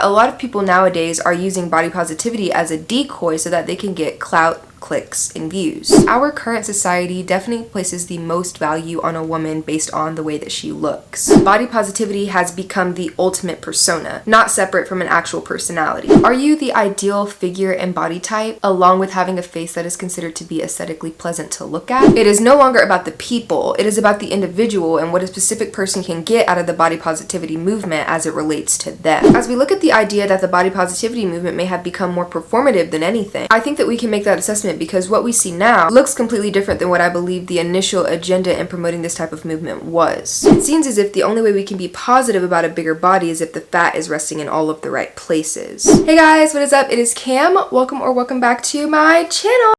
A lot of people nowadays are using body positivity as a decoy so that they can get clout, clicks, and views. Our current society definitely places the most value on a woman based on the way that she looks. Body positivity has become the ultimate persona, not separate from an actual personality. Are you the ideal figure and body type, along with having a face that is considered to be aesthetically pleasant to look at? It is no longer about the people, it is about the individual and what a specific person can get out of the body positivity movement as it relates to them. As we look at the idea that the body positivity movement may have become more performative than anything, I think that we can make that assessment because what we see now looks completely different than what I believe the initial agenda in promoting this type of movement was. It seems as if the only way we can be positive about a bigger body is if the fat is resting in all of the right places. Hey guys, what is up? It is Cam. Welcome back to my channel.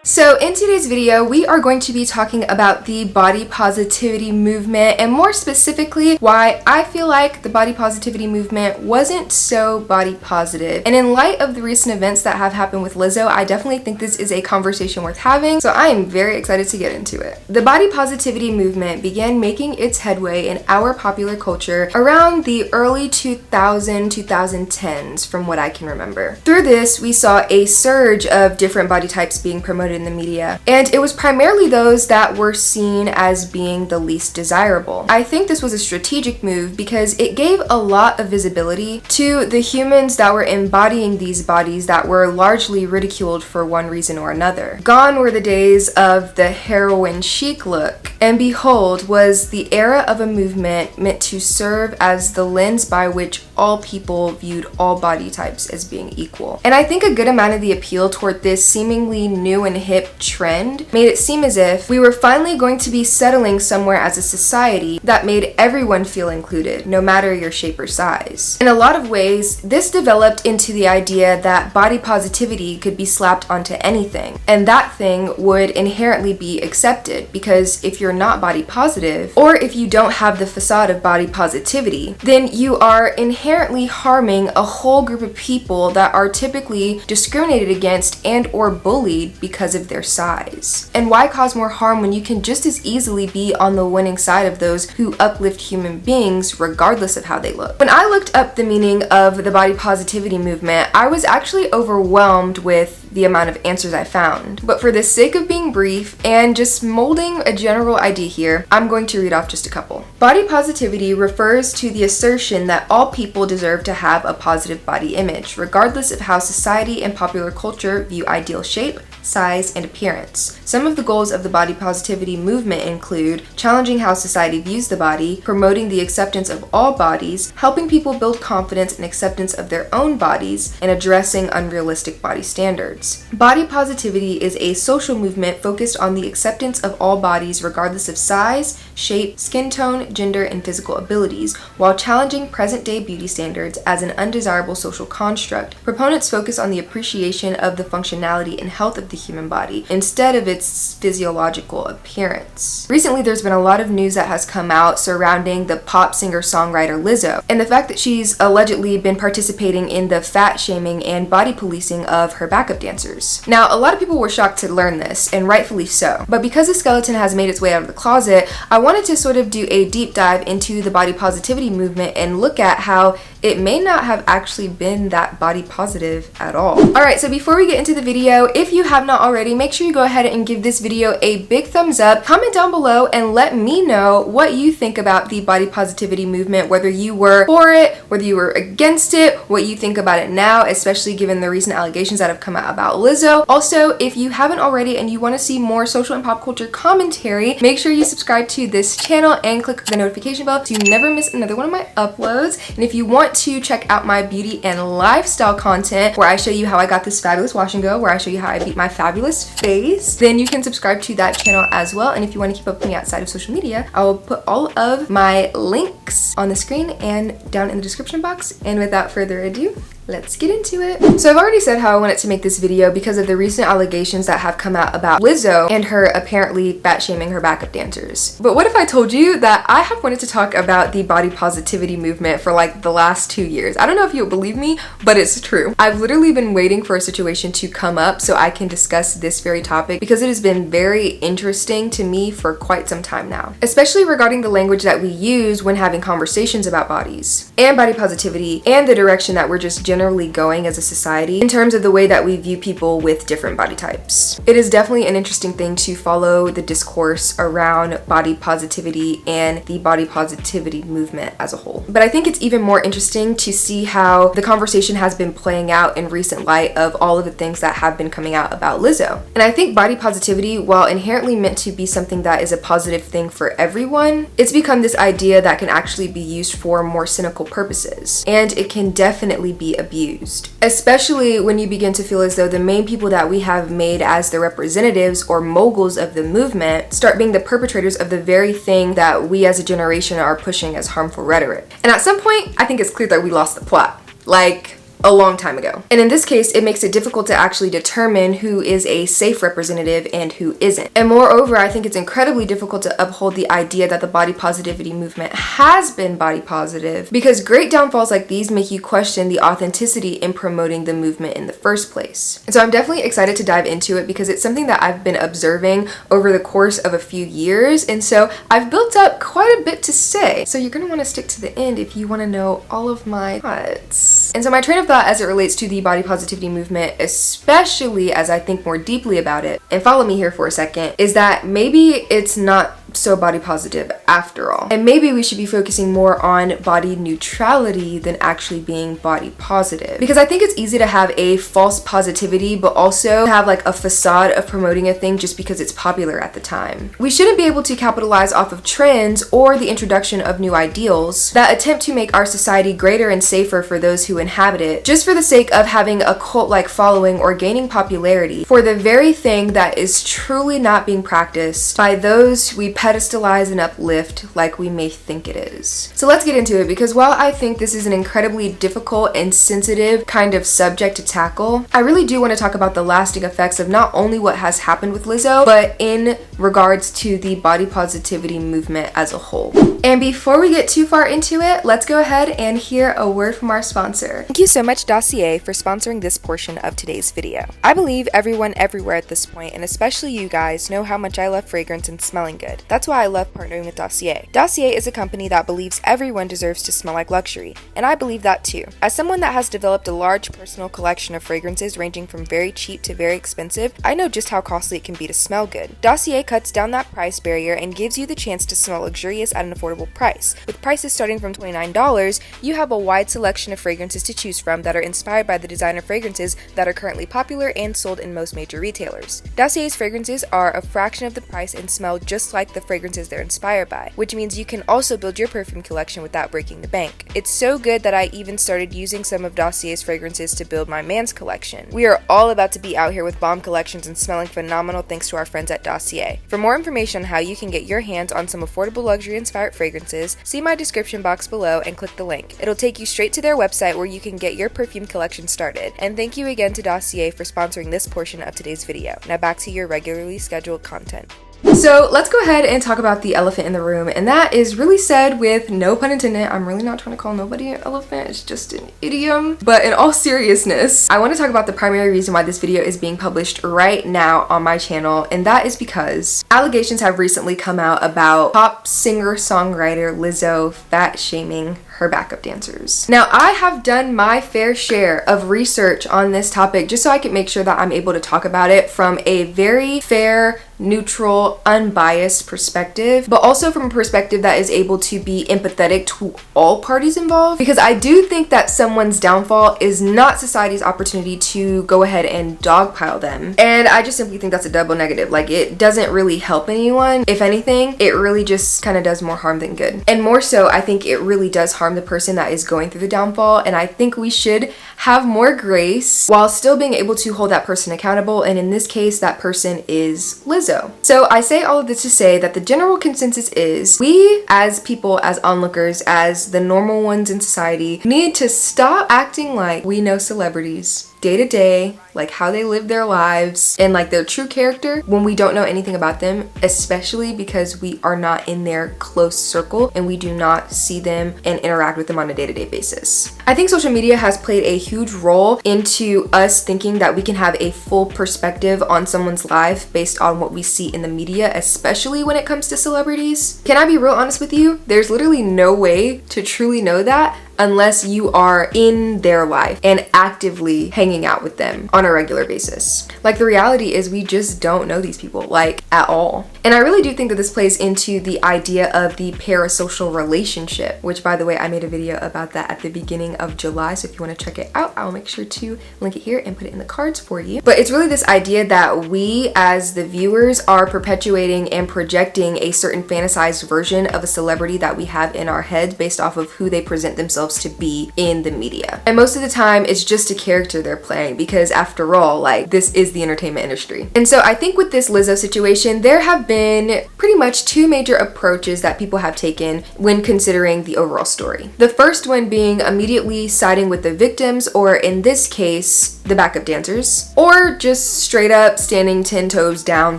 So in today's video, we are going to be talking about the body positivity movement, and more specifically, why I feel like the body positivity movement wasn't so body positive. And in light of the recent events that have happened with Lizzo, I definitely think this is a conversation worth having, so I am very excited to get into it. The body positivity movement began making its headway in our popular culture around the early 2010s, from what I can remember. Through this, we saw a surge of different body types being promoted in the media, and it was primarily those that were seen as being the least desirable. I think this was a strategic move because it gave a lot of visibility to the humans that were embodying these bodies that were largely ridiculed for one reason or another. Gone were the days of the heroin chic look, and behold was the era of a movement meant to serve as the lens by which all people viewed all body types as being equal. And I think a good amount of the appeal toward this seemingly new and hip trend made it seem as if we were finally going to be settling somewhere as a society that made everyone feel included, no matter your shape or size. In a lot of ways, this developed into the idea that body positivity could be slapped onto anything, and that thing would inherently be accepted, because if you're not body positive, or if you don't have the facade of body positivity, then you are inherently harming a whole group of people that are typically discriminated against and or bullied because of their size. And why cause more harm when you can just as easily be on the winning side of those who uplift human beings regardless of how they look? When I looked up the meaning of the body positivity movement, I was actually overwhelmed with the amount of answers I found. But for the sake of being brief and just molding a general idea here, I'm going to read off just a couple. Body positivity refers to the assertion that all people deserve to have a positive body image, regardless of how society and popular culture view ideal shape, size, and appearance. Some of the goals of the body positivity movement include challenging how society views the body, promoting the acceptance of all bodies, helping people build confidence and acceptance of their own bodies, and addressing unrealistic body standards. Body positivity is a social movement focused on the acceptance of all bodies regardless of size, shape, skin tone, gender, and physical abilities, while challenging present-day beauty standards as an undesirable social construct. Proponents focus on the appreciation of the functionality and health of the human body instead of its physiological appearance. Recently, there's been a lot of news that has come out surrounding the pop singer-songwriter Lizzo, and the fact that she's allegedly been participating in the fat shaming and body policing of her backup dancers. Now, a lot of people were shocked to learn this, and rightfully so, but because the skeleton has made its way out of the closet, I wanted to sort of do a deep dive into the body positivity movement and look at how it may not have actually been that body positive at all. Alright, so before we get into the video, if you have not already, make sure you go ahead and give this video a big thumbs up, comment down below, and let me know what you think about the body positivity movement, whether you were for it, whether you were against it, what you think about it now, especially given the recent allegations that have come out about Lizzo. Also, if you haven't already and you want to see more social and pop culture commentary, make sure you subscribe to this channel and click the notification bell so you never miss another one of my uploads. And if you want to check out my beauty and lifestyle content where I show you how I got this fabulous wash and go, where I show you how I beat my fabulous face, then you can subscribe to that channel as well. And if you want to keep up with me outside of social media, I will put all of my links on the screen and down in the description box. And without further ado, let's get into it. So I've already said how I wanted to make this video because of the recent allegations that have come out about Lizzo and her apparently fat shaming her backup dancers. But what if I told you that I have wanted to talk about the body positivity movement for like the last 2 years? I don't know if you would believe me, but it's true. I've literally been waiting for a situation to come up so I can discuss this very topic because it has been very interesting to me for quite some time now, especially regarding the language that we use when having conversations about bodies and body positivity and the direction that we're just generally going as a society in terms of the way that we view people with different body types. It is definitely an interesting thing to follow the discourse around body positivity and the body positivity movement as a whole. But I think it's even more interesting to see how the conversation has been playing out in recent light of all of the things that have been coming out about Lizzo. And I think body positivity, while inherently meant to be something that is a positive thing for everyone, it's become this idea that can actually be used for more cynical purposes. And it can definitely be abused, especially when you begin to feel as though the main people that we have made as the representatives or moguls of the movement start being the perpetrators of the very thing that we as a generation are pushing as harmful rhetoric. And at some point, I think it's clear that we lost the plot. Like, a long time ago. And in this case, it makes it difficult to actually determine who is a safe representative and who isn't. And moreover, I think it's incredibly difficult to uphold the idea that the body positivity movement has been body positive because great downfalls like these make you question the authenticity in promoting the movement in the first place. And so I'm definitely excited to dive into it because it's something that I've been observing over the course of a few years. And so I've built up quite a bit to say. So you're going to want to stick to the end if you want to know all of my thoughts. And so my train of thought as it relates to the body positivity movement, especially as I think more deeply about it, and follow me here for a second, is that maybe it's not so body positive after all. And maybe we should be focusing more on body neutrality than actually being body positive. Because I think it's easy to have a false positivity, but also have like a facade of promoting a thing just because it's popular at the time. We shouldn't be able to capitalize off of trends or the introduction of new ideals that attempt to make our society greater and safer for those who inhabit it, just for the sake of having a cult-like following or gaining popularity for the very thing that is truly not being practiced by those we pedestalize and uplift like we may think it is. So let's get into it, because while I think this is an incredibly difficult and sensitive kind of subject to tackle, I really do want to talk about the lasting effects of not only what has happened with Lizzo, but in regards to the body positivity movement as a whole. And before we get too far into it, let's go ahead and hear a word from our sponsor. Thank you so much, Dossier, for sponsoring this portion of today's video. I believe everyone everywhere at this point, and especially you guys, know how much I love fragrance and smelling good. That's why I love partnering with Dossier. Dossier is a company that believes everyone deserves to smell like luxury, and I believe that too. As someone that has developed a large personal collection of fragrances ranging from very cheap to very expensive, I know just how costly it can be to smell good. Dossier cuts down that price barrier and gives you the chance to smell luxurious at an affordable price. With prices starting from $29, you have a wide selection of fragrances to choose from that are inspired by the designer fragrances that are currently popular and sold in most major retailers. Dossier's fragrances are a fraction of the price and smell just like the fragrances they're inspired by, which means you can also build your perfume collection without breaking the bank. It's so good that I even started using some of Dossier's fragrances to build my man's collection. We are all about to be out here with bomb collections and smelling phenomenal thanks to our friends at Dossier. For more information on how you can get your hands on some affordable luxury-inspired fragrances, see my description box below and click the link. It'll take you straight to their website where you can get your perfume collection started. And thank you again to Dossier for sponsoring this portion of today's video. Now back to your regularly scheduled content. So let's go ahead and talk about the elephant in the room, and that is really said with no pun intended. I'm really not trying to call nobody an elephant, it's just an idiom. But in all seriousness, I want to talk about the primary reason why this video is being published right now on my channel, and that is because allegations have recently come out about pop singer-songwriter Lizzo fat shaming her backup dancers. Now, I have done my fair share of research on this topic just so I can make sure that I'm able to talk about it from a very fair, neutral, unbiased perspective, but also from a perspective that is able to be empathetic to all parties involved, because I do think that someone's downfall is not society's opportunity to go ahead and dogpile them. And I just simply think that's a double negative. Like, it doesn't really help anyone. If anything, it really just kind of does more harm than good. And more so, I think it really does harm the person that is going through the downfall, and I think we should have more grace while still being able to hold that person accountable, and in this case, that person is Lizzo. Lizzo. So I say all of this to say that the general consensus is we as people, as onlookers, as the normal ones in society, need to stop acting like we know celebrities day to day, like how they live their lives and like their true character when we don't know anything about them, especially because we are not in their close circle and we do not see them and interact with them on a day-to-day basis. I think social media has played a huge role into us thinking that we can have a full perspective on someone's life based on what we see in the media, especially when it comes to celebrities. Can I be real honest with you? There's literally no way to truly know that unless you are in their life and actively hanging out with them on a regular basis. Like, the reality is we just don't know these people, like, at all. And I really do think that this plays into the idea of the parasocial relationship, which, by the way, I made a video about that at the beginning of July, so if you want to check it out, I'll make sure to link it here and put it in the cards for you. But it's really this idea that we as the viewers are perpetuating and projecting a certain fantasized version of a celebrity that we have in our heads based off of who they present themselves to be in the media. And most of the time it's just a character they're playing, because after all, like, this is the entertainment industry. And so I think with this Lizzo situation, there have been pretty much two major approaches that people have taken when considering the overall story. The first one being immediately siding with the victims, or in this case, the backup dancers, or just straight up standing 10 toes down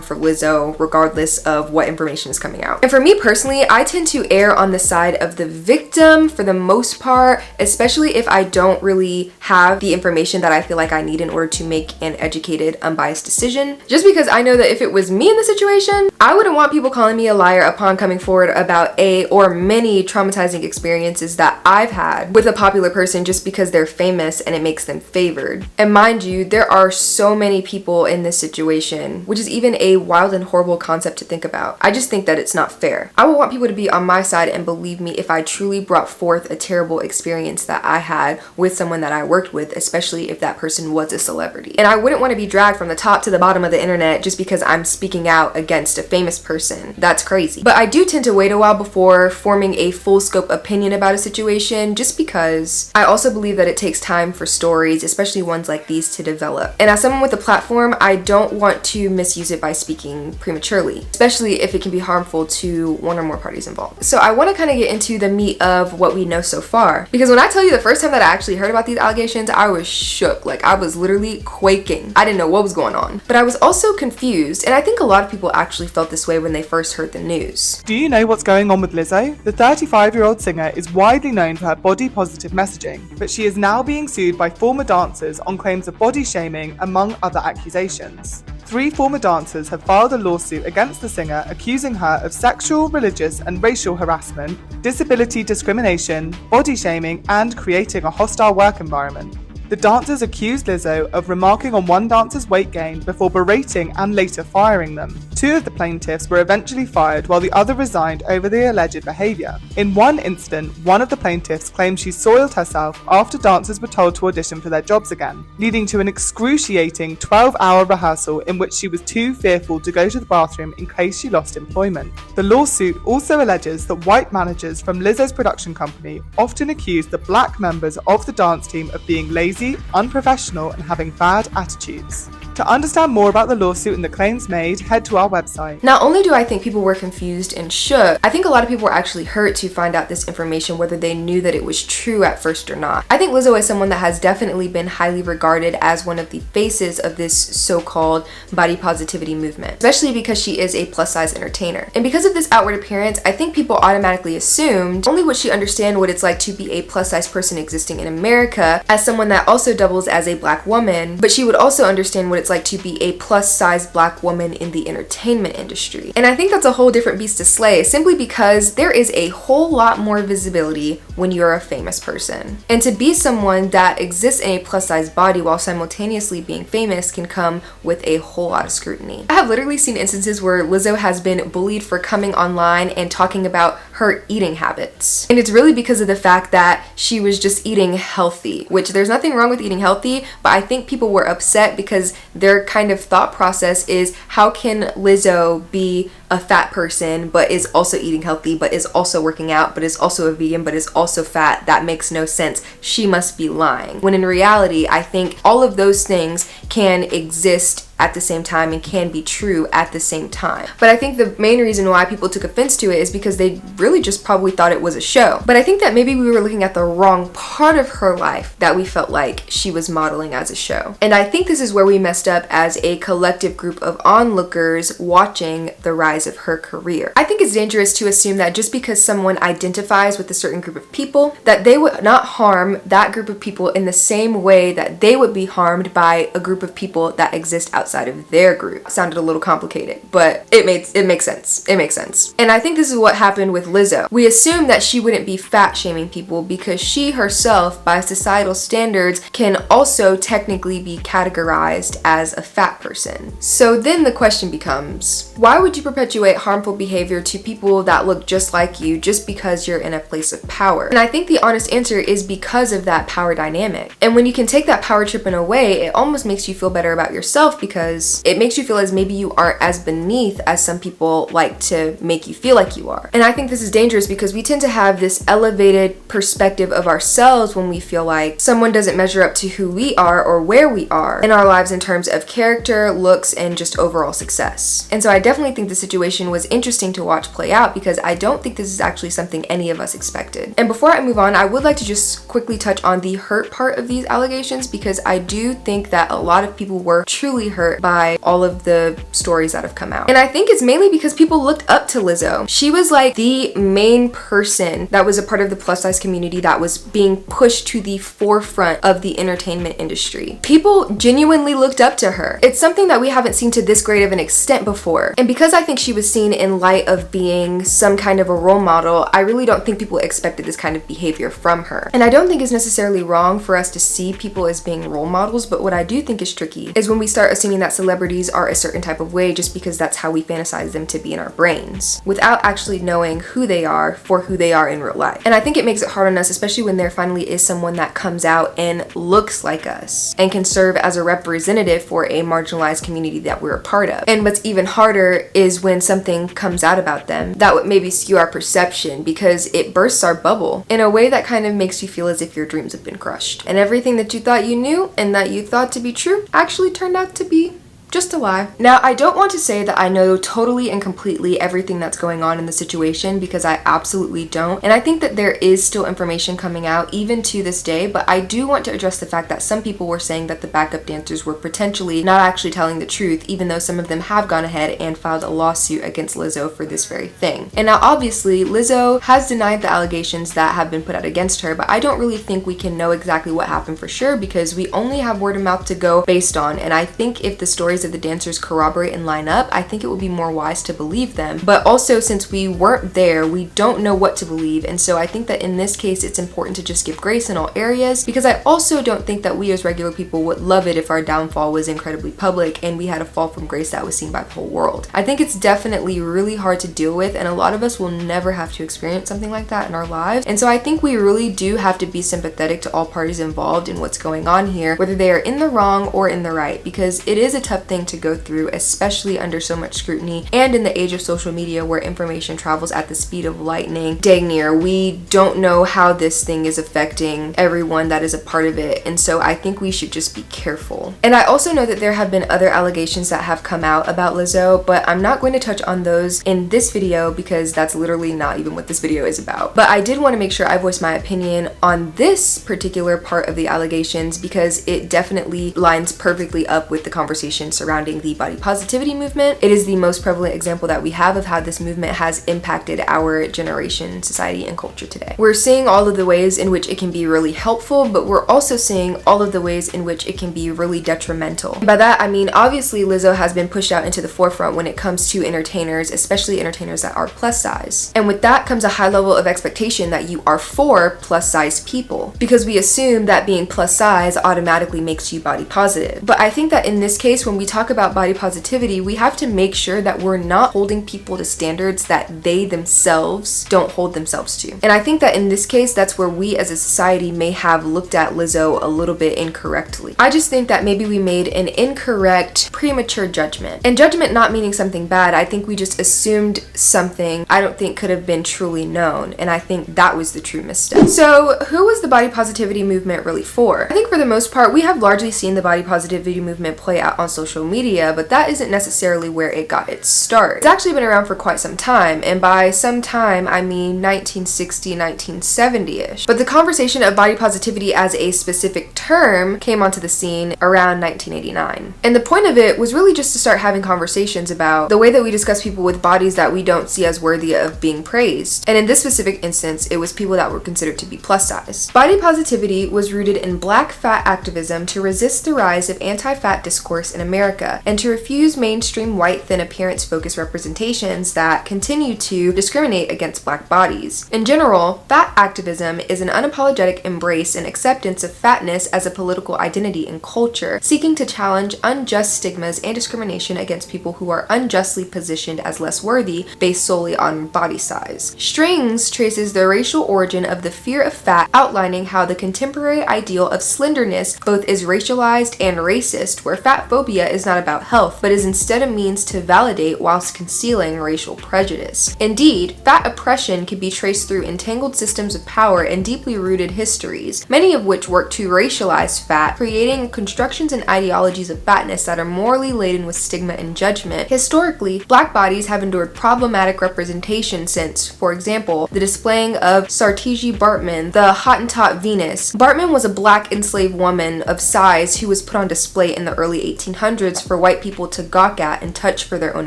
for Lizzo regardless of what information is coming out. And for me personally, I tend to err on the side of the victim for the most part, especially if I don't really have the information that I feel like I need in order to make an educated, unbiased decision. Just because I know that if it was me in the situation, I wouldn't want people calling me a liar upon coming forward about a or many traumatizing experiences that I've had with a popular person just because they're famous and it makes them favored. And mind you, there are so many people in this situation, which is even a wild and horrible concept to think about. I just think that it's not fair. I would want people to be on my side and believe me if I truly brought forth a terrible experience that I had with someone that I worked with, especially if that person was a celebrity. And I wouldn't want to be dragged from the top to the bottom of the internet just because I'm speaking out against a famous person. That's crazy. But I do tend to wait a while before forming a full scope opinion about a situation, just because I also believe that it takes time for stories, especially ones like these, to develop. And as someone with a platform, I don't want to misuse it by speaking prematurely, especially if it can be harmful to one or more parties involved. So I want to kind of get into the meat of what we know so far, because when I tell you the first time that I actually heard about these allegations, I was shook. Like, I was literally quaking. I didn't know what was going on. But I was also confused, and I think a lot of people actually felt this way when they first heard the news. Do you know what's going on with Lizzo? The 35-year-old singer is widely known for her body-positive messaging, but she is now being sued by former dancers on claims of body shaming, among other accusations. 3 former dancers have filed a lawsuit against the singer, accusing her of sexual, religious, and racial harassment, disability discrimination, body shaming, and creating a hostile work environment. The dancers accused Lizzo of remarking on one dancer's weight gain before berating and later firing them. 2 of the plaintiffs were eventually fired while the other resigned over the alleged behaviour. In one incident, one of the plaintiffs claimed she soiled herself after dancers were told to audition for their jobs again, leading to an excruciating 12-hour rehearsal in which she was too fearful to go to the bathroom in case she lost employment. The lawsuit also alleges that white managers from Lizzo's production company often accuse the black members of the dance team of being lazy, unprofessional, and having bad attitudes. To understand more about the lawsuit and the claims made, head to our website. Not only do I think people were confused and shook, I think a lot of people were actually hurt to find out this information, whether they knew that it was true at first or not. I think Lizzo is someone that has definitely been highly regarded as one of the faces of this so-called body positivity movement, especially because she is a plus-size entertainer. And because of this outward appearance, I think people automatically assumed only would she understand what it's like to be a plus-size person existing in America as someone that also doubles as a black woman, but she would also understand what it's like to be a plus-size black woman in the entertainment industry. And I think that's a whole different beast to slay, simply because there is a whole lot more visibility when you're a famous person. And to be someone that exists in a plus-size body while simultaneously being famous can come with a whole lot of scrutiny. I have literally seen instances where Lizzo has been bullied for coming online and talking about her eating habits. And it's really because of the fact that she was just eating healthy, which there's nothing wrong with eating healthy, but I think people were upset because their kind of thought process is, how can Lizzo be a fat person but is also eating healthy, but is also working out, but is also a vegan, but is also fat? That makes no sense. She must be lying. When in reality, I think all of those things can exist at the same time and can be true at the same time. But I think the main reason why people took offense to it is because they really just probably thought it was a show. But I think that maybe we were looking at the wrong part of her life that we felt like she was modeling as a show. And I think this is where we messed up as a collective group of onlookers watching the rise of her career. I think it's dangerous to assume that just because someone identifies with a certain group of people, that they would not harm that group of people in the same way that they would be harmed by a group of people that exist outside of their group. It sounded a little complicated, but it makes sense. It makes sense. And I think this is what happened with Lizzo. We assumed that she wouldn't be fat shaming people because she herself, by societal standards, can also technically be categorized as a fat person. So then the question becomes, why would you perpetuate harmful behavior to people that look just like you just because you're in a place of power? And I think the honest answer is because of that power dynamic. And when you can take that power trip in a way, it almost makes you feel better about yourself because it makes you feel as maybe you aren't as beneath as some people like to make you feel like you are. And I think this is dangerous because we tend to have this elevated perspective of ourselves when we feel like someone doesn't measure up to who we are or where we are in our lives in terms of character, looks, and just overall success. And so I definitely think the situation was interesting to watch play out because I don't think this is actually something any of us expected. And before I move on, I would like to just quickly touch on the hurt part of these allegations because I do think that a lot of people were truly hurt by all of the stories that have come out. And I think it's mainly because people looked up to Lizzo. She was like the main person that was a part of the plus size community that was being pushed to the forefront of the entertainment industry. People genuinely looked up to her. It's something that we haven't seen to this great of an extent before. And because I think she was seen in light of being some kind of a role model, I really don't think people expected this kind of behavior from her. And I don't think it's necessarily wrong for us to see people as being role models, but what I do think is tricky is when we start assuming that celebrities are a certain type of way just because that's how we fantasize them to be in our brains, without actually knowing who they are for who they are in real life. And I think it makes it hard on us, especially when there finally is someone that comes out and looks like us and can serve as a representative for a marginalized community that we're a part of. And what's even harder is when something comes out about them that would maybe skew our perception because it bursts our bubble in a way that kind of makes you feel as if your dreams have been crushed. And everything that you thought you knew and that you thought to be true actually turned out to be just a lie. Now, I don't want to say that I know totally and completely everything that's going on in the situation because I absolutely don't. And I think that there is still information coming out even to this day, but I do want to address the fact that some people were saying that the backup dancers were potentially not actually telling the truth, even though some of them have gone ahead and filed a lawsuit against Lizzo for this very thing. And now obviously Lizzo has denied the allegations that have been put out against her, but I don't really think we can know exactly what happened for sure because we only have word of mouth to go based on. And I think if the stories of the dancers corroborate and line up, I think it would be more wise to believe them. But also, since we weren't there, we don't know what to believe. And so I think that in this case, it's important to just give grace in all areas because I also don't think that we as regular people would love it if our downfall was incredibly public and we had a fall from grace that was seen by the whole world. I think it's definitely really hard to deal with, and a lot of us will never have to experience something like that in our lives. And so I think we really do have to be sympathetic to all parties involved in what's going on here, whether they are in the wrong or in the right, because it is a tough thing to go through, especially under so much scrutiny and in the age of social media where information travels at the speed of lightning. Dang near, we don't know how this thing is affecting everyone that is a part of it, and so I think we should just be careful. And I also know that there have been other allegations that have come out about Lizzo, but I'm not going to touch on those in this video because that's literally not even what this video is about. But I did want to make sure I voiced my opinion on this particular part of the allegations because it definitely lines perfectly up with the conversation surrounding the body positivity movement. It is the most prevalent example that we have of how this movement has impacted our generation, society, and culture today. We're seeing all of the ways in which it can be really helpful, but we're also seeing all of the ways in which it can be really detrimental. By that, I mean, obviously Lizzo has been pushed out into the forefront when it comes to entertainers, especially entertainers that are plus size. And with that comes a high level of expectation that you are for plus size people, because we assume that being plus size automatically makes you body positive. But I think that in this case, when we talk about body positivity, we have to make sure that we're not holding people to standards that they themselves don't hold themselves to. And I think that in this case, that's where we as a society may have looked at Lizzo a little bit incorrectly. I just think that maybe we made an incorrect, premature judgment. And judgment not meaning something bad, I think we just assumed something I don't think could have been truly known. And I think that was the true misstep. So who was the body positivity movement really for? I think for the most part, we have largely seen the body positivity movement play out on social social media, but that isn't necessarily where it got its start. It's actually been around for quite some time, and by some time I mean 1960, 1970-ish. But the conversation of body positivity as a specific term came onto the scene around 1989. And the point of it was really just to start having conversations about the way that we discuss people with bodies that we don't see as worthy of being praised. And in this specific instance, it was people that were considered to be plus size. Body positivity was rooted in Black fat activism to resist the rise of anti-fat discourse in America and to refuse mainstream white thin appearance focused representations that continue to discriminate against Black bodies. In general, fat activism is an unapologetic embrace and acceptance of fatness as a political identity and culture, seeking to challenge unjust stigmas and discrimination against people who are unjustly positioned as less worthy based solely on body size. Strings traces the racial origin of the fear of fat, outlining how the contemporary ideal of slenderness both is racialized and racist, where fat phobia is not about health, but is instead a means to validate whilst concealing racial prejudice. Indeed, fat oppression can be traced through entangled systems of power and deeply rooted histories, many of which work to racialize fat, creating constructions and ideologies of fatness that are morally laden with stigma and judgment. Historically, Black bodies have endured problematic representation since, for example, the displaying of Sartiji Bartman, the Hottentot Venus. Bartman was a Black enslaved woman of size who was put on display in the early 1800s for white people to gawk at and touch for their own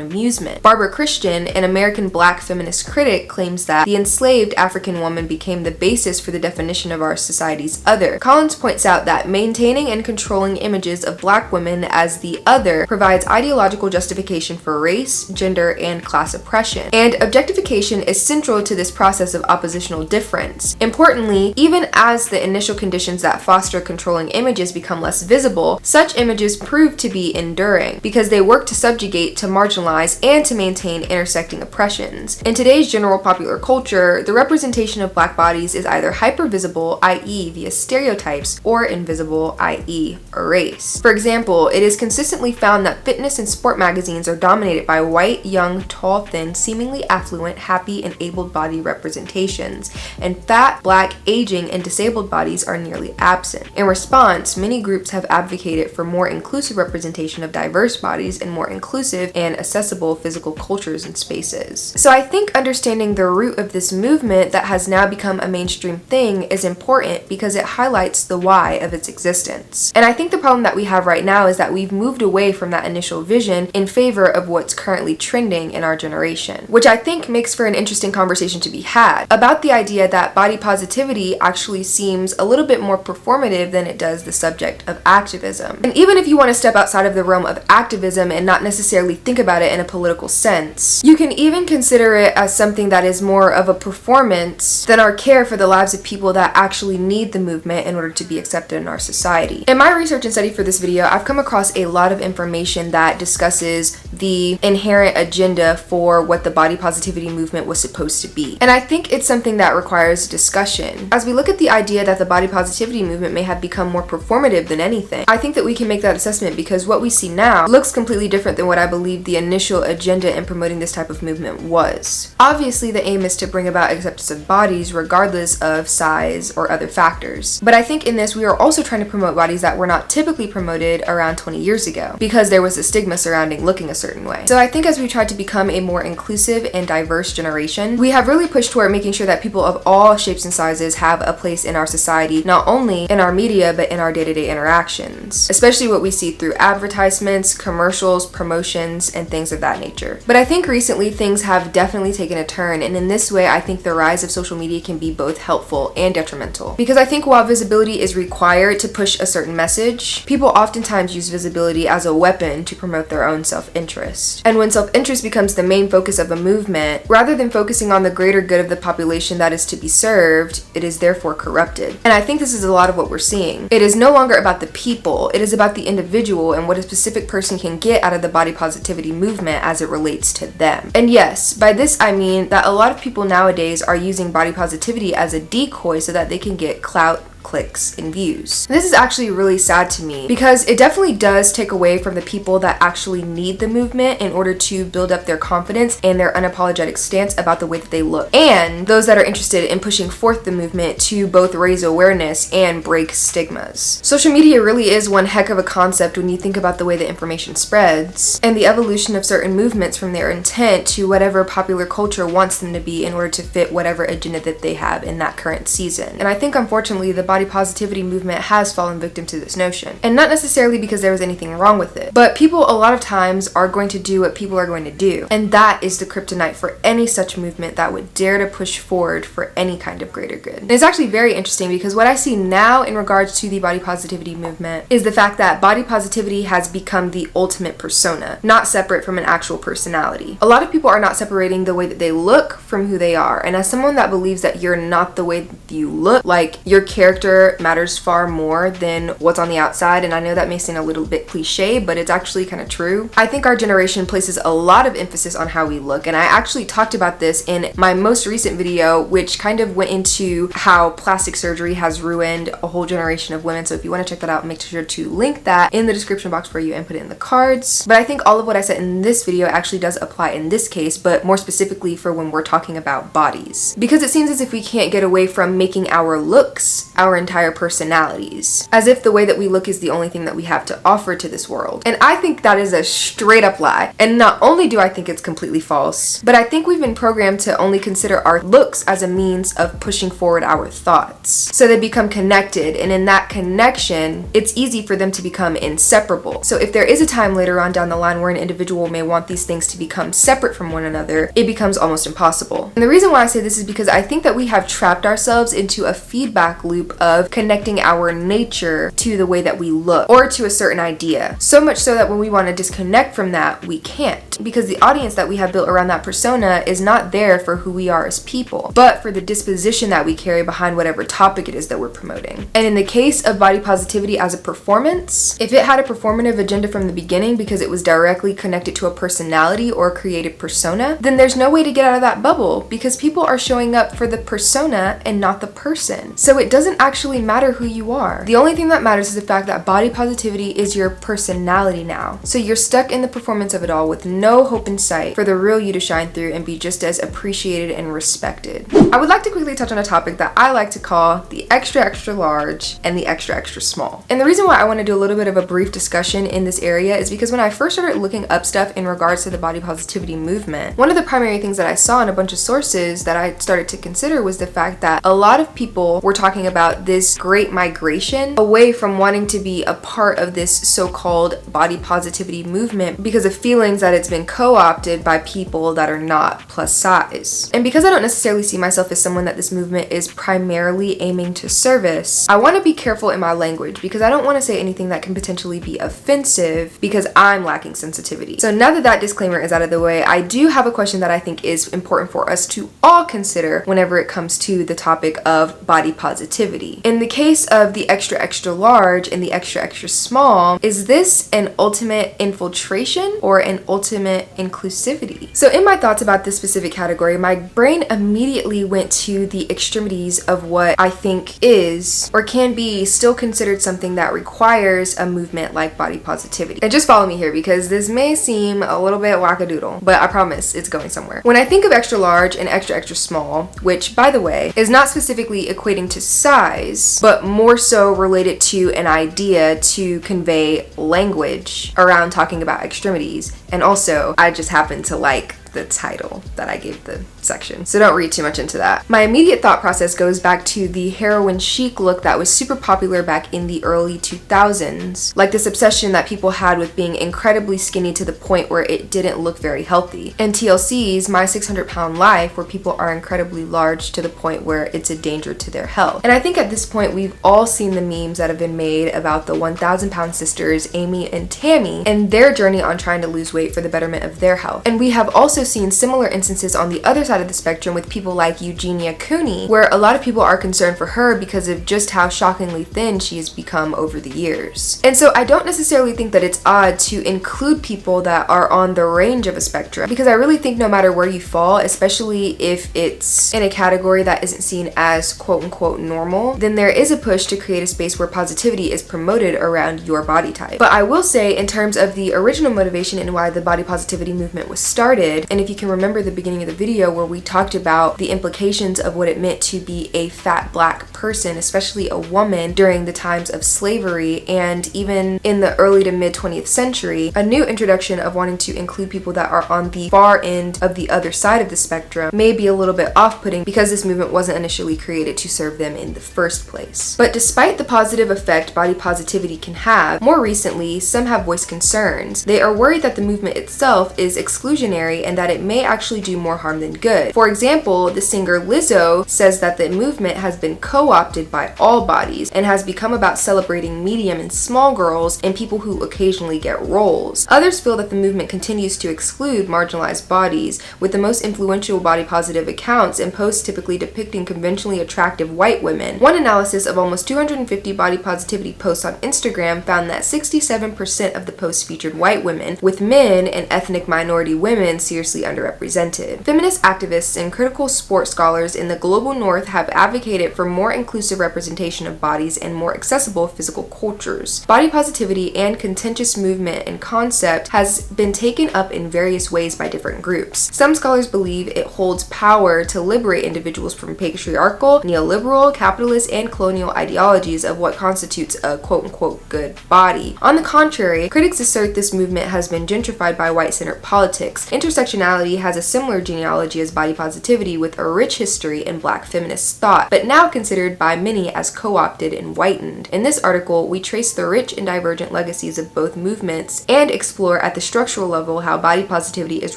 amusement. Barbara Christian, an American Black feminist critic, claims that the enslaved African woman became the basis for the definition of our society's other. Collins points out that maintaining and controlling images of Black women as the other provides ideological justification for race, gender, and class oppression. And objectification is central to this process of oppositional difference. Importantly, even as the initial conditions that foster controlling images become less visible, such images prove to be enduring because they work to subjugate, to marginalize, and to maintain intersecting oppressions. In today's general popular culture, the representation of Black bodies is either hypervisible, i.e. via stereotypes, or invisible, i.e. erased. For example, it is consistently found that fitness and sport magazines are dominated by white, young, tall, thin, seemingly affluent, happy, and able-bodied representations, and fat, Black, aging, and disabled bodies are nearly absent. In response, many groups have advocated for more inclusive representation of diverse bodies and more inclusive and accessible physical cultures and spaces. So I think understanding the root of this movement that has now become a mainstream thing is important because it highlights the why of its existence. And I think the problem that we have right now is that we've moved away from that initial vision in favor of what's currently trending in our generation, which I think makes for an interesting conversation to be had about the idea that body positivity actually seems a little bit more performative than it does the subject of activism. And even if you want to step outside of the realm of activism and not necessarily think about it in a political sense, you can even consider it as something that is more of a performance than our care for the lives of people that actually need the movement in order to be accepted in our society. In my research and study for this video, I've come across a lot of information that discusses the inherent agenda for what the body positivity movement was supposed to be. And I think it's something that requires discussion. As we look at the idea that the body positivity movement may have become more performative than anything, I think that we can make that assessment because what we see now looks completely different than what I believe the initial agenda in promoting this type of movement was. Obviously, the aim is to bring about acceptance of bodies regardless of size or other factors. But I think in this, we are also trying to promote bodies that were not typically promoted around 20 years ago because there was a stigma surrounding looking a certain way. So I think as we try to become a more inclusive and diverse generation, we have really pushed toward making sure that people of all shapes and sizes have a place in our society, not only in our media, but in our day-to-day interactions, especially what we see through advertisements, commercials, promotions, and things of that nature. But I think recently things have definitely taken a turn, and in this way, I think the rise of social media can be both helpful and detrimental. Because I think while visibility is required to push a certain message, people oftentimes use visibility as a weapon to promote their own self-interest. And when self-interest becomes the main focus of a movement, rather than focusing on the greater good of the population that is to be served, it is therefore corrupted. And I think this is a lot of what we're seeing. It is no longer about the people, it is about the individual and what a specific person can get out of the body positivity movement as it relates to them. And yes, by this I mean that a lot of people nowadays are using body positivity as a decoy so that they can get clout, clicks and views. And this is actually really sad to me because it definitely does take away from the people that actually need the movement in order to build up their confidence and their unapologetic stance about the way that they look, and those that are interested in pushing forth the movement to both raise awareness and break stigmas. Social media really is one heck of a concept when you think about the way that information spreads and the evolution of certain movements from their intent to whatever popular culture wants them to be in order to fit whatever agenda that they have in that current season. And I think unfortunately the body positivity movement has fallen victim to this notion. And not necessarily because there was anything wrong with it, but people a lot of times are going to do what people are going to do. And that is the kryptonite for any such movement that would dare to push forward for any kind of greater good. And it's actually very interesting because what I see now in regards to the body positivity movement is the fact that body positivity has become the ultimate persona, not separate from an actual personality. A lot of people are not separating the way that they look from who they are. And as someone that believes that you're not the way that you look, like your character matters far more than what's on the outside, and I know that may seem a little bit cliche, but it's actually kind of true. I think our generation places a lot of emphasis on how we look, and I actually talked about this in my most recent video, which kind of went into how plastic surgery has ruined a whole generation of women. So if you want to check that out, make sure to link that in the description box for you and put it in the cards. But I think all of what I said in this video actually does apply in this case, but more specifically for when we're talking about bodies, because it seems as if we can't get away from making our looks our entire personalities, as if the way that we look is the only thing that we have to offer to this world. And I think that is a straight up lie. And not only do I think it's completely false, but I think we've been programmed to only consider our looks as a means of pushing forward our thoughts. So they become connected, and in that connection, it's easy for them to become inseparable. So if there is a time later on down the line where an individual may want these things to become separate from one another, it becomes almost impossible. And the reason why I say this is because I think that we have trapped ourselves into a feedback loop of connecting our nature to the way that we look or to a certain idea. So much so that when we want to disconnect from that, we can't, because the audience that we have built around that persona is not there for who we are as people, but for the disposition that we carry behind whatever topic it is that we're promoting. And in the case of body positivity as a performance, if it had a performative agenda from the beginning because it was directly connected to a personality or a created persona, then there's no way to get out of that bubble because people are showing up for the persona and not the person. So it doesn't actually matter who you are. The only thing that matters is the fact that body positivity is your personality now. So you're stuck in the performance of it all with no hope in sight for the real you to shine through and be just as appreciated and respected. I would like to quickly touch on a topic that I like to call the extra extra large and the extra extra small. And the reason why I want to do a little bit of a brief discussion in this area is because when I first started looking up stuff in regards to the body positivity movement, one of the primary things that I saw in a bunch of sources that I started to consider was the fact that a lot of people were talking about this great migration away from wanting to be a part of this so-called body positivity movement because of feelings that it's been co-opted by people that are not plus size. And because I don't necessarily see myself as someone that this movement is primarily aiming to service, I want to be careful in my language because I don't want to say anything that can potentially be offensive because I'm lacking sensitivity. So now that that disclaimer is out of the way, I do have a question that I think is important for us to all consider whenever it comes to the topic of body positivity. In the case of the extra extra large and the extra extra small, is this an ultimate infiltration or an ultimate inclusivity? So in my thoughts about this specific category, my brain immediately went to the extremities of what I think is or can be still considered something that requires a movement like body positivity. And just follow me here because this may seem a little bit wackadoodle, but I promise it's going somewhere. When I think of extra large and extra extra small, which by the way is not specifically equating to size, but more so related to an idea to convey language around talking about extremities. And also, I just happen to like the title that I gave the section, so don't read too much into that. My immediate thought process goes back to the heroin chic look that was super popular back in the early 2000s, like this obsession that people had with being incredibly skinny to the point where it didn't look very healthy, and TLC's My 600 Pound Life where people are incredibly large to the point where it's a danger to their health. And I think at this point we've all seen the memes that have been made about the 1,000 pound sisters Amy and Tammy and their journey on trying to lose weight for the betterment of their health, and we have also also seen similar instances on the other side of the spectrum with people like Eugenia Cooney, where a lot of people are concerned for her because of just how shockingly thin she has become over the years. And so I don't necessarily think that it's odd to include people that are on the range of a spectrum, because I really think no matter where you fall, especially if it's in a category that isn't seen as quote-unquote normal, then there is a push to create a space where positivity is promoted around your body type. But I will say, in terms of the original motivation and why the body positivity movement was started, and if you can remember the beginning of the video where we talked about the implications of what it meant to be a fat black person, especially a woman, during the times of slavery and even in the early to mid 20th century, a new introduction of wanting to include people that are on the far end of the other side of the spectrum may be a little bit off-putting because this movement wasn't initially created to serve them in the first place. But despite the positive effect body positivity can have, more recently, some have voiced concerns. They are worried that the movement itself is exclusionary and that it may actually do more harm than good. For example, the singer Lizzo says that the movement has been co-opted by all bodies and has become about celebrating medium and small girls and people who occasionally get roles. Others feel that the movement continues to exclude marginalized bodies, with the most influential body positive accounts and posts typically depicting conventionally attractive white women. One analysis of almost 250 body positivity posts on Instagram found that 67% of the posts featured white women, with men and ethnic minority women seriously underrepresented. Feminist activists and critical sports scholars in the global north have advocated for more inclusive representation of bodies and more accessible physical cultures. Body positivity and contentious movement and concept has been taken up in various ways by different groups. Some scholars believe it holds power to liberate individuals from patriarchal, neoliberal, capitalist, and colonial ideologies of what constitutes a quote-unquote good body. On the contrary, critics assert this movement has been gentrified by white-centered politics. Intersectionality has a similar genealogy as body positivity, with a rich history in black feminist thought, but now considered by many as co-opted and whitened. In this article, we trace the rich and divergent legacies of both movements and explore at the structural level how body positivity is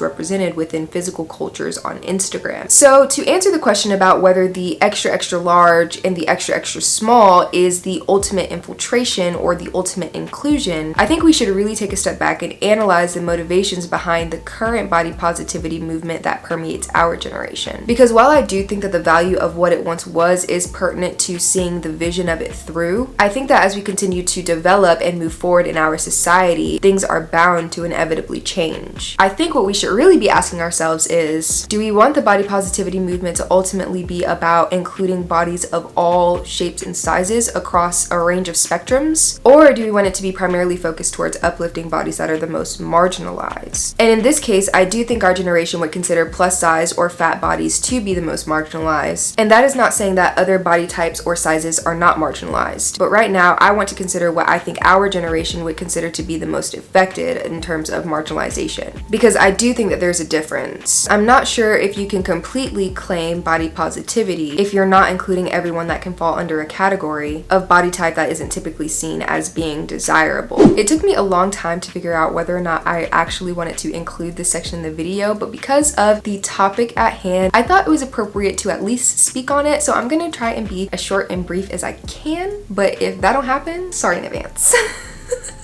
represented within physical cultures on Instagram. So to answer the question about whether the extra extra large and the extra extra small is the ultimate infiltration or the ultimate inclusion, I think we should really take a step back and analyze the motivations behind the current body positivity movement that permeates our generation. Because while I do think that the value of what it once was is pertinent to seeing the vision of it through, I think that as we continue to develop and move forward in our society, things are bound to inevitably change. I think what we should really be asking ourselves is, do we want the body positivity movement to ultimately be about including bodies of all shapes and sizes across a range of spectrums? Or do we want it to be primarily focused towards uplifting bodies that are the most marginalized? And in this case, I do think our generation would consider plus size or fat bodies to be the most marginalized. And that is not saying that other body types or sizes are not marginalized. But right now, I want to consider what I think our generation would consider to be the most affected in terms of marginalization. Because I do think that there's a difference. I'm not sure if you can completely claim body positivity if you're not including everyone that can fall under a category of body type that isn't typically seen as being desirable. It took me a long time to figure out whether or not I actually wanted to include this section in the video, but because of the topic at hand, I thought it was appropriate to at least speak on it, so I'm gonna try and be as short and brief as I can, but if that don't happen, sorry in advance.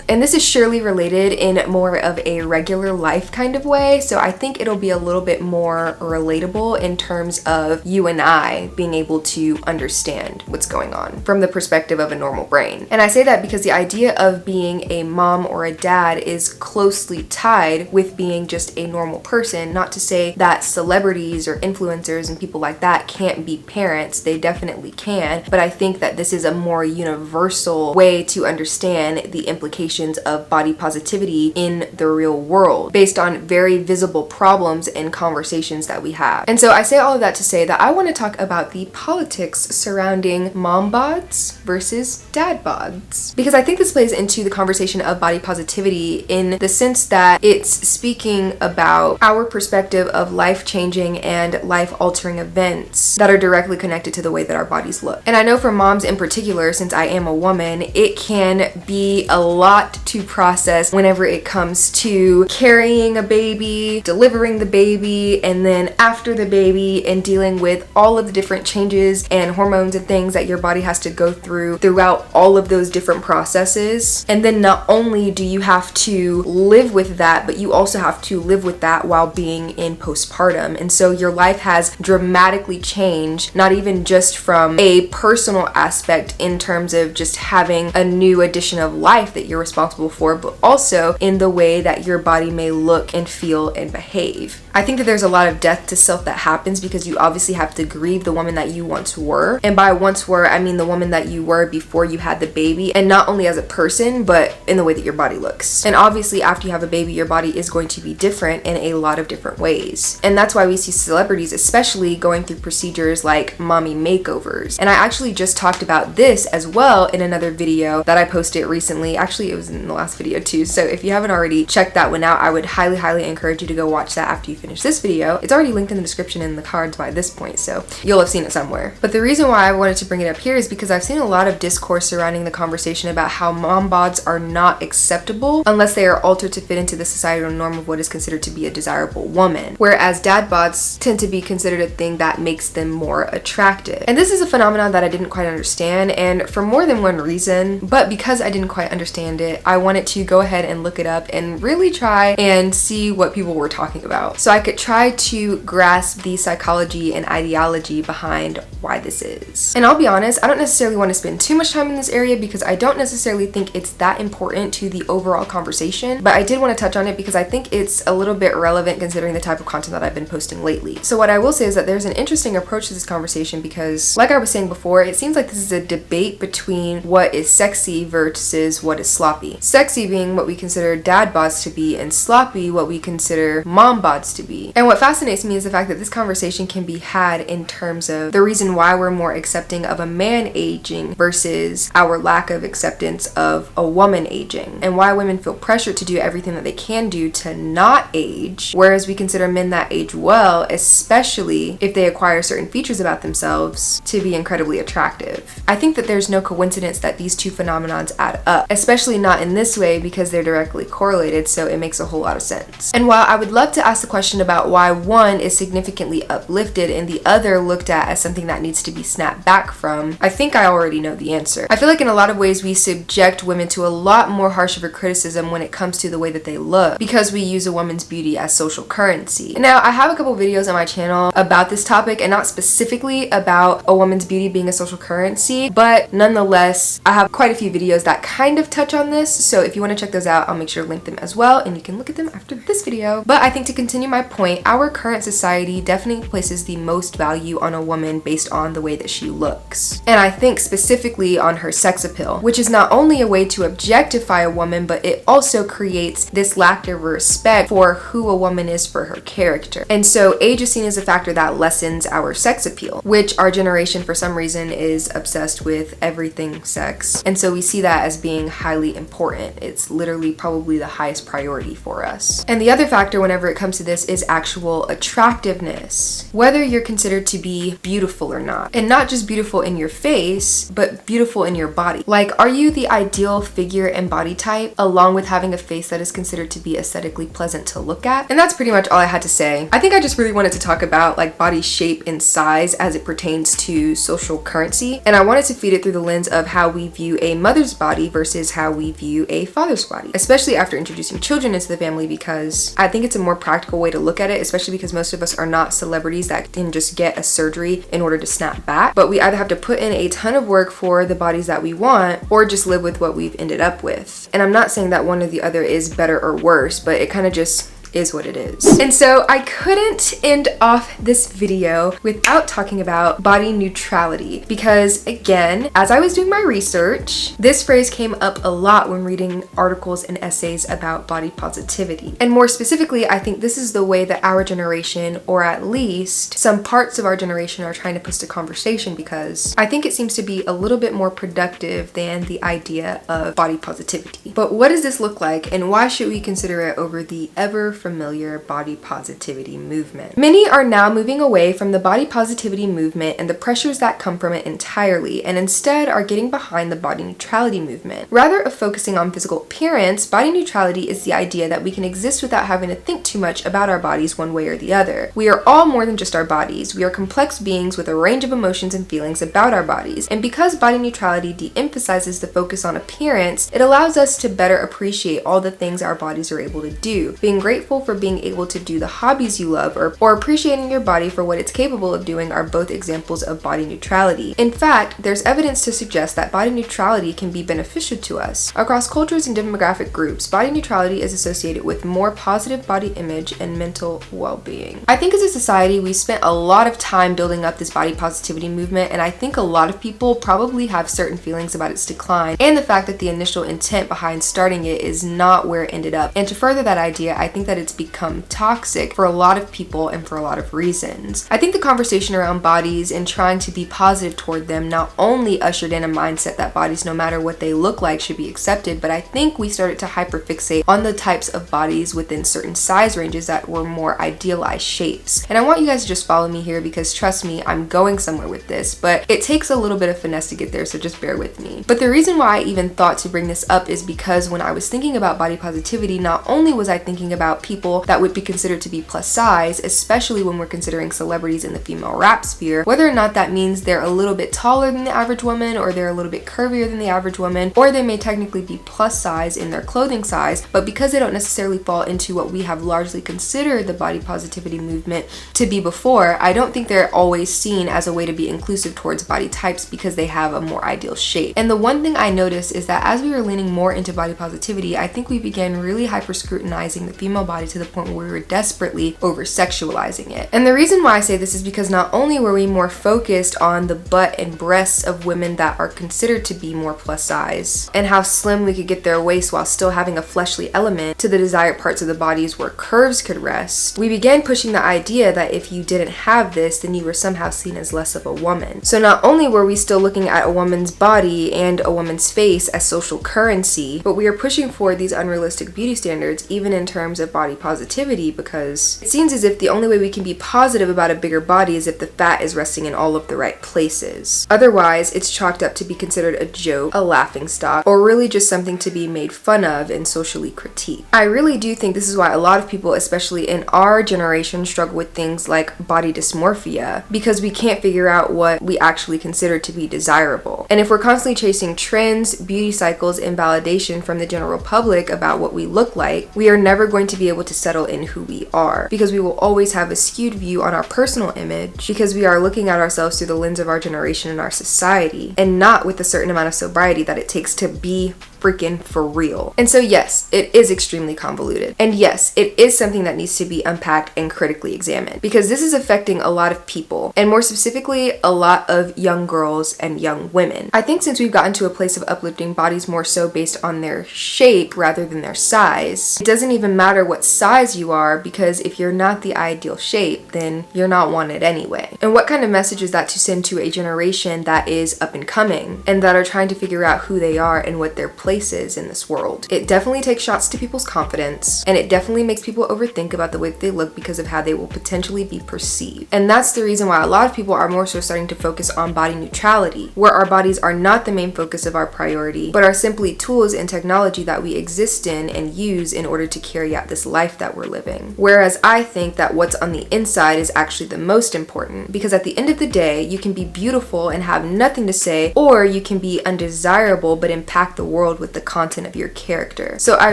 And this is surely related in more of a regular life kind of way, so I think it'll be a little bit more relatable in terms of you and I being able to understand what's going on from the perspective of a normal brain. And I say that because the idea of being a mom or a dad is closely tied with being just a normal person. Not to say that celebrities or influencers and people like that can't be parents, they definitely can, but I think that this is a more universal way to understand the implications of body positivity in the real world based on very visible problems and conversations that we have. And so I say all of that to say that I want to talk about the politics surrounding mom bods versus dad bods, because I think this plays into the conversation of body positivity in the sense that it's speaking about our perspective of life-changing and life-altering events that are directly connected to the way that our bodies look. And I know for moms in particular, since I am a woman, it can be a lot lot to process whenever it comes to carrying a baby, delivering the baby, and then after the baby, and dealing with all of the different changes and hormones and things that your body has to go through throughout all of those different processes. And then not only do you have to live with that, but you also have to live with that while being in postpartum. And so your life has dramatically changed, not even just from a personal aspect in terms of just having a new addition of life that you're responsible for, but also in the way that your body may look and feel and behave. I think that there's a lot of death to self that happens because you obviously have to grieve the woman that you once were. And by once were, I mean the woman that you were before you had the baby, and not only as a person, but in the way that your body looks. And obviously after you have a baby, your body is going to be different in a lot of different ways. And that's why we see celebrities especially going through procedures like mommy makeovers. And I actually just talked about this as well in another video that I posted recently. Actually, it was in the last video too. So if you haven't already checked that one out, I would highly encourage you to go watch that after you finish this video. It's already linked in the description and the cards by this point, so you'll have seen it somewhere. But the reason why I wanted to bring it up here is because I've seen a lot of discourse surrounding the conversation about how mom bods are not acceptable unless they are altered to fit into the societal norm of what is considered to be a desirable woman, whereas dad bods tend to be considered a thing that makes them more attractive. And this is a phenomenon that I didn't quite understand, and for more than one reason, but because I didn't quite understand it, I wanted to go ahead and look it up and really try and see what people were talking about, so I could try to grasp the psychology and ideology behind why this is. And I'll be honest, I don't necessarily want to spend too much time in this area because I don't necessarily think it's that important to the overall conversation, but I did want to touch on it because I think it's a little bit relevant considering the type of content that I've been posting lately. So what I will say is that there's an interesting approach to this conversation because, like I was saying before, it seems like this is a debate between what is sexy versus what is sloppy. Sexy being what we consider dad bods to be, and sloppy what we consider mom bods to be. And what fascinates me is the fact that this conversation can be had in terms of the reason why we're more accepting of a man aging versus our lack of acceptance of a woman aging, and why women feel pressured to do everything that they can do to not age, whereas we consider men that age well, especially if they acquire certain features about themselves, to be incredibly attractive. I think that there's no coincidence that these two phenomenons add up, especially not in this way because they're directly correlated, so it makes a whole lot of sense. And while I would love to ask the question about why one is significantly uplifted and the other looked at as something that needs to be snapped back from, I think I already know the answer. I feel like in a lot of ways we subject women to a lot more harsh of a criticism when it comes to the way that they look because we use a woman's beauty as social currency. Now, I have a couple videos on my channel about this topic, and not specifically about a woman's beauty being a social currency, but nonetheless, I have quite a few videos that kind of touch on this, so if you want to check those out, I'll make sure to link them as well, and you can look at them after this video. But I think to continue my point, our current society definitely places the most value on a woman based on the way that she looks. And I think specifically on her sex appeal, which is not only a way to objectify a woman, but it also creates this lack of respect for who a woman is for her character. And so age is seen as a factor that lessens our sex appeal, which our generation for some reason is obsessed with everything sex. And so we see that as being highly important. It's literally probably the highest priority for us. And the other factor whenever it comes to this is actual attractiveness. Whether you're considered to be beautiful or not. And not just beautiful in your face, but beautiful in your body. Like, are you the ideal figure and body type along with having a face that is considered to be aesthetically pleasant to look at? And that's pretty much all I had to say. I think I just really wanted to talk about like body shape and size as it pertains to social currency. And I wanted to feed it through the lens of how we view a mother's body versus how we view a father's body, especially after introducing children into the family, because I think it's a more practical way to look at it, especially because most of us are not celebrities that can just get a surgery in order to snap back, but we either have to put in a ton of work for the bodies that we want or just live with what we've ended up with. And I'm not saying that one or the other is better or worse, but it kind of just is what it is. And so I couldn't end off this video without talking about body neutrality, because again, as I was doing my research, this phrase came up a lot when reading articles and essays about body positivity. And more specifically, I think this is the way that our generation, or at least some parts of our generation, are trying to push the conversation, because I think it seems to be a little bit more productive than the idea of body positivity. But what does this look like, and why should we consider it over the ever familiar body positivity movement. Many are now moving away from the body positivity movement and the pressures that come from it entirely, and instead are getting behind the body neutrality movement. Rather of focusing on physical appearance, body neutrality is the idea that we can exist without having to think too much about our bodies one way or the other. We are all more than just our bodies. We are complex beings with a range of emotions and feelings about our bodies, and because body neutrality de-emphasizes the focus on appearance, it allows us to better appreciate all the things our bodies are able to do. Being grateful for being able to do the hobbies you love or appreciating your body for what it's capable of doing are both examples of body neutrality. In fact, there's evidence to suggest that body neutrality can be beneficial to us. Across cultures and demographic groups, body neutrality is associated with more positive body image and mental well-being. I think as a society, we spent a lot of time building up this body positivity movement, and I think a lot of people probably have certain feelings about its decline and the fact that the initial intent behind starting it is not where it ended up. And to further that idea, I think that it's become toxic for a lot of people and for a lot of reasons. I think the conversation around bodies and trying to be positive toward them not only ushered in a mindset that bodies, no matter what they look like, should be accepted, but I think we started to hyperfixate on the types of bodies within certain size ranges that were more idealized shapes. And I want you guys to just follow me here because trust me, I'm going somewhere with this, but it takes a little bit of finesse to get there, so just bear with me. But the reason why I even thought to bring this up is because when I was thinking about body positivity, not only was I thinking about people that would be considered to be plus size, especially when we're considering celebrities in the female rap sphere, whether or not that means they're a little bit taller than the average woman, or they're a little bit curvier than the average woman, or they may technically be plus size in their clothing size, but because they don't necessarily fall into what we have largely considered the body positivity movement to be before, I don't think they're always seen as a way to be inclusive towards body types because they have a more ideal shape. And the one thing I noticed is that as we were leaning more into body positivity, I think we began really hyper scrutinizing the female body to the point where we were desperately over sexualizing it. And the reason why I say this is because not only were we more focused on the butt and breasts of women that are considered to be more plus size and how slim we could get their waist while still having a fleshly element to the desired parts of the bodies where curves could rest, we began pushing the idea that if you didn't have this, then you were somehow seen as less of a woman. So not only were we still looking at a woman's body and a woman's face as social currency, but we are pushing for these unrealistic beauty standards even in terms of body positivity, because it seems as if the only way we can be positive about a bigger body is if the fat is resting in all of the right places. Otherwise, it's chalked up to be considered a joke, a laughingstock, or really just something to be made fun of and socially critiqued. I really do think this is why a lot of people, especially in our generation, struggle with things like body dysmorphia, because we can't figure out what we actually consider to be desirable. And if we're constantly chasing trends, beauty cycles, and validation from the general public about what we look like, we are never going to be able to settle in who we are, because we will always have a skewed view on our personal image because we are looking at ourselves through the lens of our generation and our society, and not with a certain amount of sobriety that it takes to be freaking for real. And so yes, it is extremely convoluted. And yes, it is something that needs to be unpacked and critically examined, because this is affecting a lot of people, and more specifically, a lot of young girls and young women. I think since we've gotten to a place of uplifting bodies more so based on their shape rather than their size, it doesn't even matter what size you are, because if you're not the ideal shape, then you're not wanted anyway. And what kind of message is that to send to a generation that is up and coming and that are trying to figure out who they are and what their place is in this world? It definitely takes shots to people's confidence, and it definitely makes people overthink about the way that they look because of how they will potentially be perceived. And that's the reason why a lot of people are more so starting to focus on body neutrality, where our bodies are not the main focus of our priority, but are simply tools and technology that we exist in and use in order to carry out this life that we're living. Whereas I think that what's on the inside is actually the most important, because at the end of the day, you can be beautiful and have nothing to say, or you can be undesirable but impact the world with the content of your character. So I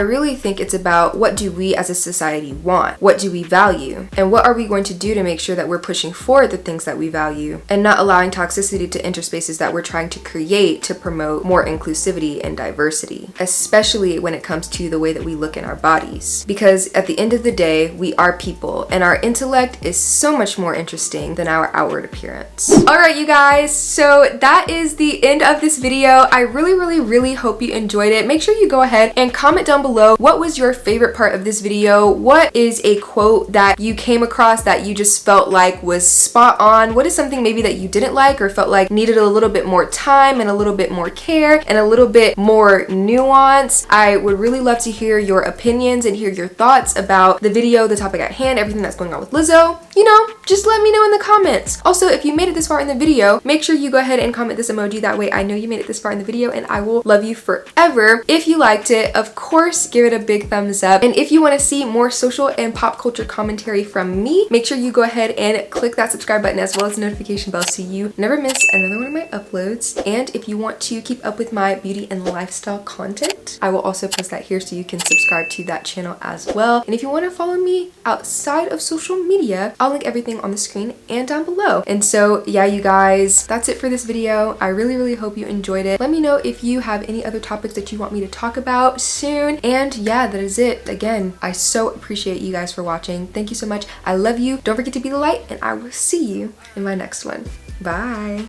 really think it's about, what do we as a society want? What do we value? And what are we going to do to make sure that we're pushing forward the things that we value and not allowing toxicity to enter spaces that we're trying to create to promote more inclusivity and diversity, especially when it comes to the way that we look in our bodies. Because at the end of the day, we are people, and our intellect is so much more interesting than our outward appearance. Alright, you guys, so that is the end of this video. I really hope you enjoyed enjoyed it, make sure you go ahead and comment down below what was your favorite part of this video. What is a quote that you came across that you just felt like was spot on? What is something maybe that you didn't like or felt like needed a little bit more time and a little bit more care and a little bit more nuance? I would really love to hear your opinions and hear your thoughts about the video, the topic at hand, everything that's going on with Lizzo. You know, just let me know in the comments. Also, if you made it this far in the video, make sure you go ahead and comment this emoji. That way I know you made it this far in the video and I will love you forever. If you liked it, of course, give it a big thumbs up. And if you want to see more social and pop culture commentary from me, make sure you go ahead and click that subscribe button as well as the notification bell so you never miss another one of my uploads. And if you want to keep up with my beauty and lifestyle content, I will also post that here so you can subscribe to that channel as well. And if you want to follow me outside of social media, I'll link everything on the screen and down below. And so yeah, you guys, that's it for this video. I really hope you enjoyed it. Let me know if you have any other topics that you want me to talk about soon. And yeah, that is it. Again, I so appreciate you guys for watching. Thank you so much. I love you. Don't forget to be the light, and I will see you in my next one. Bye.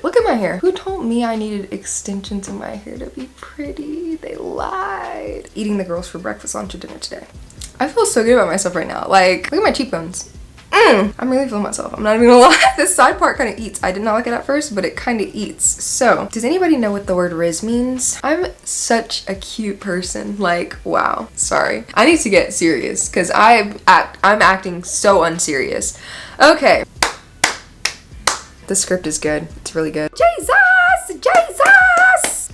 Look at my hair. Who told me I needed extensions in my hair to be pretty? They lied. Eating the girls for breakfast, lunch, or dinner today. I feel so good about myself right now. Like, look at my cheekbones. I'm really feeling myself. I'm not even gonna lie. This side part kind of eats. I did not like it at first, but it kind of eats. So, does anybody know what the word Riz means? I'm such a cute person. Like, wow. Sorry. I need to get serious because I'm acting so unserious. Okay. The script is good. It's really good. Jesus!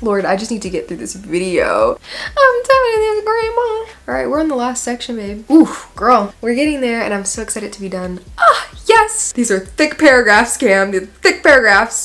Lord, I just need to get through this video. I'm telling this, grandma. All right, we're on the last section, babe. Oof, girl, we're getting there and I'm so excited to be done. Ah, yes! These are thick paragraphs, Cam. They're thick paragraphs.